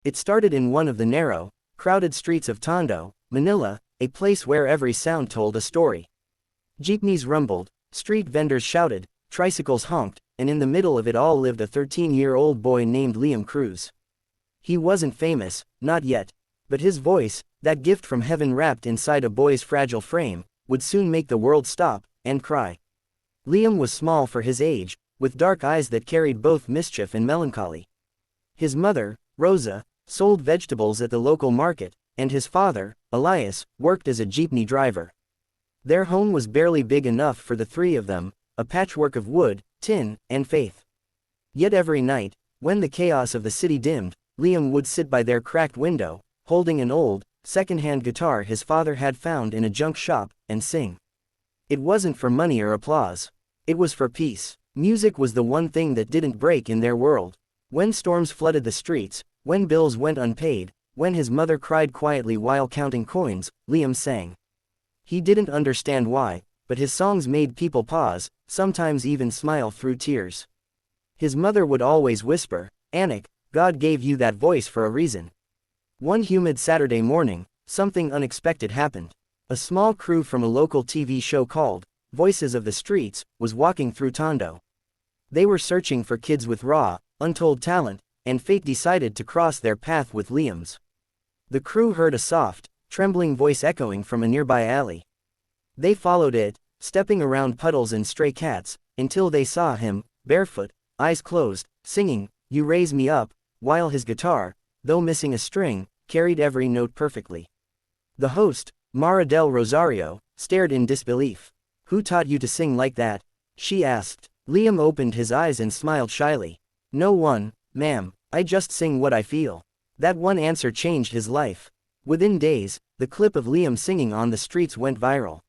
It started in one of the narrow, crowded streets of Tondo, Manila, a place where every sound told a story. Jeepneys rumbled, street vendors shouted, tricycles honked, and in the middle of it all lived a 13-year-old boy named Liam Cruz. He wasn't famous, not yet, but his voice, that gift from heaven wrapped inside a boy's fragile frame, would soon make the world stop and cry. Liam was small for his age, with dark eyes that carried both mischief and melancholy. His mother, Rosa, sold vegetables at the local market, and his father, Elias, worked as a jeepney driver. Their home was barely big enough for the three of them, a patchwork of wood, tin, and faith. Yet every night, when the chaos of the city dimmed, Liam would sit by their cracked window, holding an old, second-hand guitar his father had found in a junk shop, and sing. It wasn't for money or applause. It was for peace. Music was the one thing that didn't break in their world. When storms flooded the streets, when bills went unpaid, when his mother cried quietly while counting coins, Liam sang. He didn't understand why, but his songs made people pause, sometimes even smile through tears. His mother would always whisper, "Anik, God gave you that voice for a reason." One humid Saturday morning, something unexpected happened. A small crew from a local TV show called Voices of the Streets was walking through Tondo. They were searching for kids with raw, untold talent, and fate decided to cross their path with Liam's. The crew heard a soft, trembling voice echoing from a nearby alley. They followed it, stepping around puddles and stray cats, until they saw him, barefoot, eyes closed, singing, "You Raise Me Up," while his guitar, though missing a string, carried every note perfectly. The host, Mara del Rosario, stared in disbelief. "Who taught you to sing like that?" she asked. Liam opened his eyes and smiled shyly. "No one, ma'am, I just sing what I feel." That one answer changed his life. Within days, the clip of Liam singing on the streets went viral.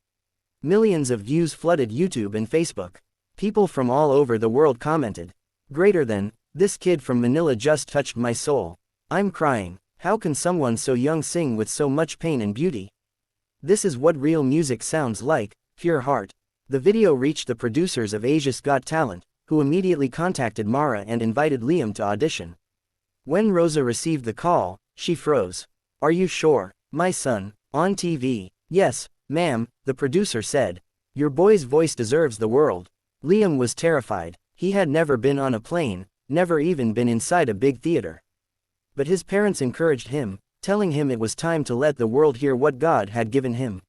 Millions of views flooded YouTube and Facebook. People from all over the world commented, "Greater than, this kid from Manila just touched my soul. I'm crying. How can someone so young sing with so much pain and beauty? This is what real music sounds like, pure heart." The video reached the producers of Asia's Got Talent, who immediately contacted Mara and invited Liam to audition. When Rosa received the call, she froze. "Are you sure, my son? On TV?" "Yes, ma'am," the producer said. "Your boy's voice deserves the world." Liam was terrified. He had never been on a plane, never even been inside a big theater. But his parents encouraged him, telling him it was time to let the world hear what God had given him.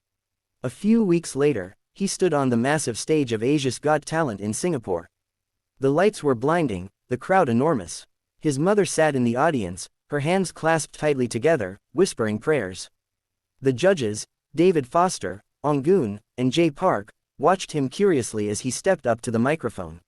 A few weeks later, he stood on the massive stage of Asia's Got Talent in Singapore. The lights were blinding, the crowd enormous. His mother sat in the audience, her hands clasped tightly together, whispering prayers. The judges, David Foster, Ongun, and Jay Park, watched him curiously as he stepped up to the microphone.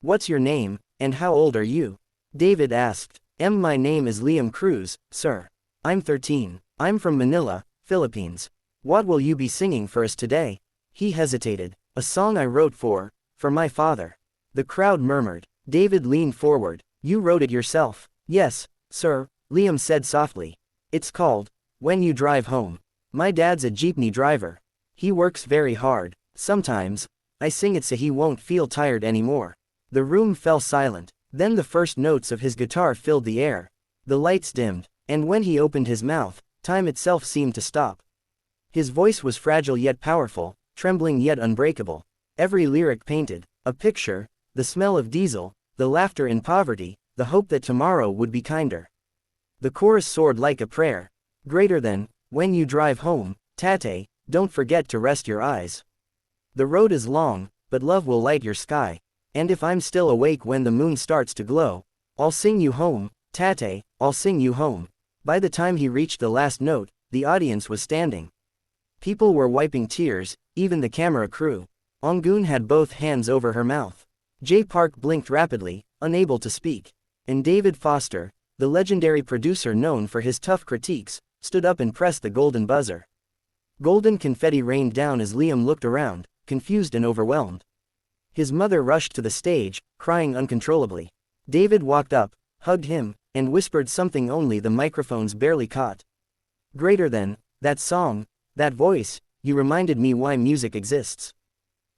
"What's your name, and how old are you?" David asked. My name is Liam Cruz, sir. I'm 13. I'm from Manila, Philippines. What will you be singing for us today?" He hesitated. "A song I wrote for my father." The crowd murmured. David leaned forward. "You wrote it yourself?" "Yes, sir," Liam said softly. "It's called, When You Drive Home. My dad's a jeepney driver. He works very hard. Sometimes, I sing it so he won't feel tired anymore." The room fell silent. Then the first notes of his guitar filled the air. The lights dimmed, and when he opened his mouth, time itself seemed to stop. His voice was fragile yet powerful, trembling yet unbreakable. Every lyric painted a picture, the smell of diesel, the laughter in poverty, the hope that tomorrow would be kinder. The chorus soared like a prayer. "Greater than, when you drive home, Tate, don't forget to rest your eyes. The road is long, but love will light your sky. And if I'm still awake when the moon starts to glow, I'll sing you home, Tate, I'll sing you home." By the time he reached the last note, the audience was standing. People were wiping tears, even the camera crew. Ongun had both hands over her mouth. Jay Park blinked rapidly, unable to speak. And David Foster, the legendary producer known for his tough critiques, stood up and pressed the golden buzzer. Golden confetti rained down as Liam looked around, confused and overwhelmed. His mother rushed to the stage, crying uncontrollably. David walked up, hugged him, and whispered something only the microphones barely caught. "Greater than, that song, that voice, you reminded me why music exists."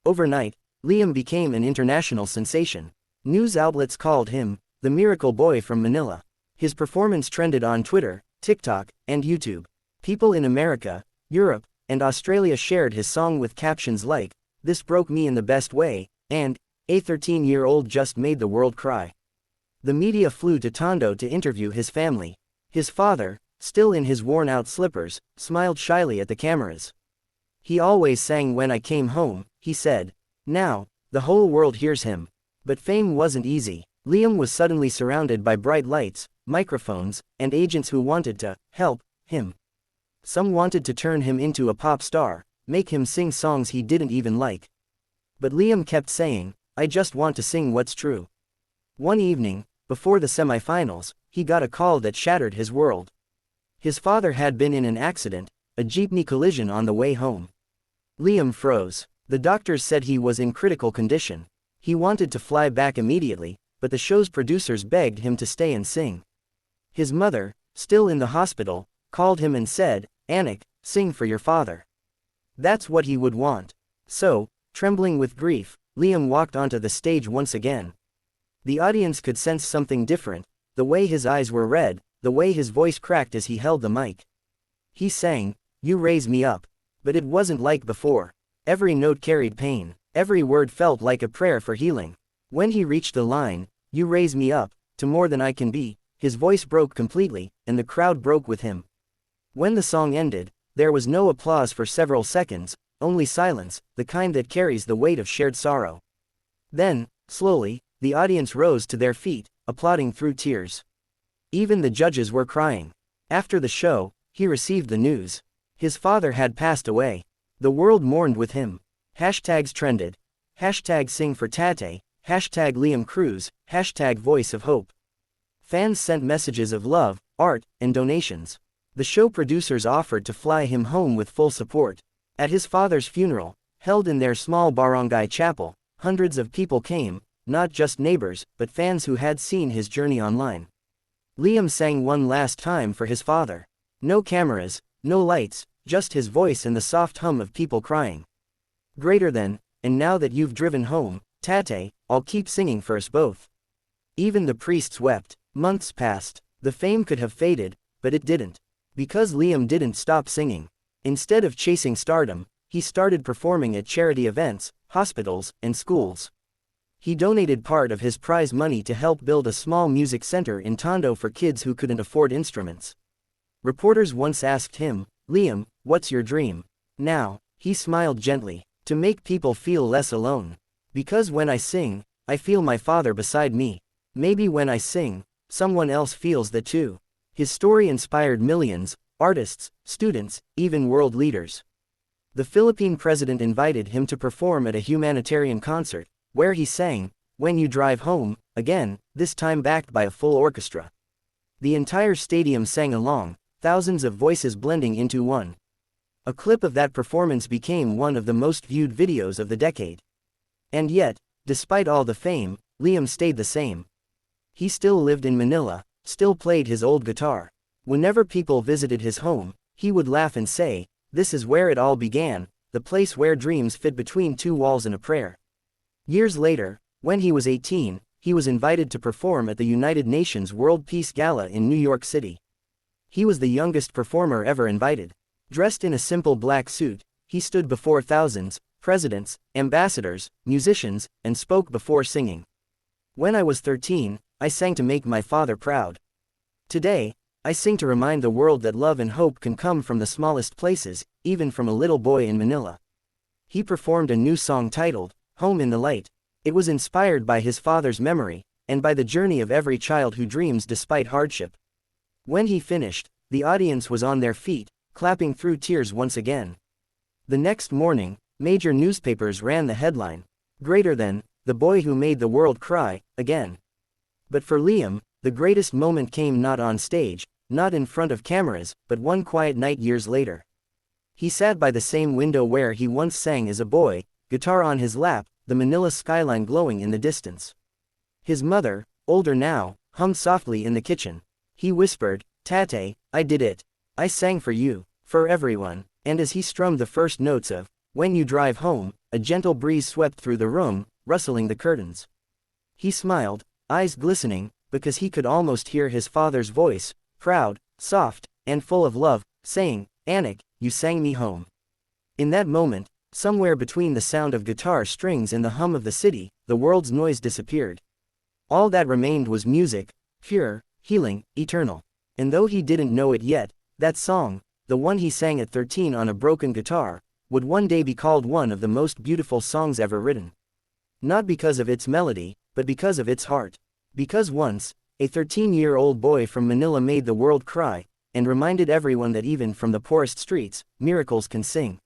Overnight, Liam became an international sensation. News outlets called him the miracle boy from Manila. His performance trended on Twitter, TikTok, and YouTube. People in America, Europe, and Australia shared his song with captions like, "This broke me in the best way," and "A 13-year-old just made the world cry." The media flew to Tondo to interview his family. His father, still in his worn-out slippers, smiled shyly at the cameras. "He always sang when I came home," he said. Now, the whole world hears him. But fame wasn't easy. Liam was suddenly surrounded by bright lights, microphones, and agents who wanted to help him. Some wanted to turn him into a pop star, make him sing songs he didn't even like. But Liam kept saying, "I just want to sing what's true." One evening, before the semifinals, he got a call that shattered his world. His father had been in an accident, a jeepney collision on the way home. Liam froze. The doctors said he was in critical condition. He wanted to fly back immediately, but the show's producers begged him to stay and sing. His mother, still in the hospital, called him and said, "Anik, sing for your father." That's what he would want. So, trembling with grief, Liam walked onto the stage once again. The audience could sense something different, the way his eyes were red, the way his voice cracked as he held the mic. He sang, "You Raise Me Up." But it wasn't like before. Every note carried pain. Every word felt like a prayer for healing. When he reached the line, "You raise me up, to more than I can be," his voice broke completely, and the crowd broke with him. When the song ended, there was no applause for several seconds, only silence, the kind that carries the weight of shared sorrow. Then, slowly, the audience rose to their feet, applauding through tears. Even the judges were crying. After the show, he received the news. His father had passed away. The world mourned with him. Hashtags trended. Hashtag sing for Tate, hashtag Liam Cruz, hashtag voice of hope. Fans sent messages of love, art, and donations. The show producers offered to fly him home with full support. At his father's funeral, held in their small barangay chapel, hundreds of people came, not just neighbors, but fans who had seen his journey online. Liam sang one last time for his father. No cameras, no lights, just his voice and the soft hum of people crying. Greater than, and now that you've driven home, Tate, I'll keep singing for us both. Even the priests wept. Months passed. The fame could have faded, but it didn't. Because Liam didn't stop singing. Instead of chasing stardom, he started performing at charity events, hospitals, and schools. He donated part of his prize money to help build a small music center in Tondo for kids who couldn't afford instruments. Reporters once asked him, "Liam, what's your dream?" Now, he smiled gently. "To make people feel less alone. Because when I sing, I feel my father beside me. Maybe when I sing, someone else feels that too." His story inspired millions, artists, students, even world leaders. The Philippine president invited him to perform at a humanitarian concert, where he sang, "When You Drive Home," again, this time backed by a full orchestra. The entire stadium sang along, thousands of voices blending into one. A clip of that performance became one of the most viewed videos of the decade. And yet, despite all the fame, Liam stayed the same. He still lived in Manila, still played his old guitar. Whenever people visited his home, he would laugh and say, "This is where it all began, the place where dreams fit between two walls and a prayer." Years later, when he was 18, he was invited to perform at the United Nations World Peace Gala in New York City. He was the youngest performer ever invited. Dressed in a simple black suit, he stood before thousands, presidents, ambassadors, musicians, and spoke before singing. "When I was 13, I sang to make my father proud. Today, I sing to remind the world that love and hope can come from the smallest places, even from a little boy in Manila." He performed a new song titled, "Home in the Light." It was inspired by his father's memory, and by the journey of every child who dreams despite hardship. When he finished, the audience was on their feet, clapping through tears once again. The next morning, major newspapers ran the headline, "Greater than, the boy who made the world cry, again." But for Liam, the greatest moment came not on stage, not in front of cameras, but one quiet night years later. He sat by the same window where he once sang as a boy, guitar on his lap, the Manila skyline glowing in the distance. His mother, older now, hummed softly in the kitchen. He whispered, "Tate, I did it. I sang for you, for everyone." And as he strummed the first notes of "When You Drive Home," a gentle breeze swept through the room, rustling the curtains. He smiled, eyes glistening, because he could almost hear his father's voice, proud, soft, and full of love, saying, "Anik, you sang me home." In that moment, somewhere between the sound of guitar strings and the hum of the city, the world's noise disappeared. All that remained was music, pure, healing, eternal. And though he didn't know it yet, that song, the one he sang at 13 on a broken guitar, would one day be called one of the most beautiful songs ever written. Not because of its melody, but because of its heart. Because once, a 13-year-old boy from Manila made the world cry, and reminded everyone that even from the poorest streets, miracles can sing.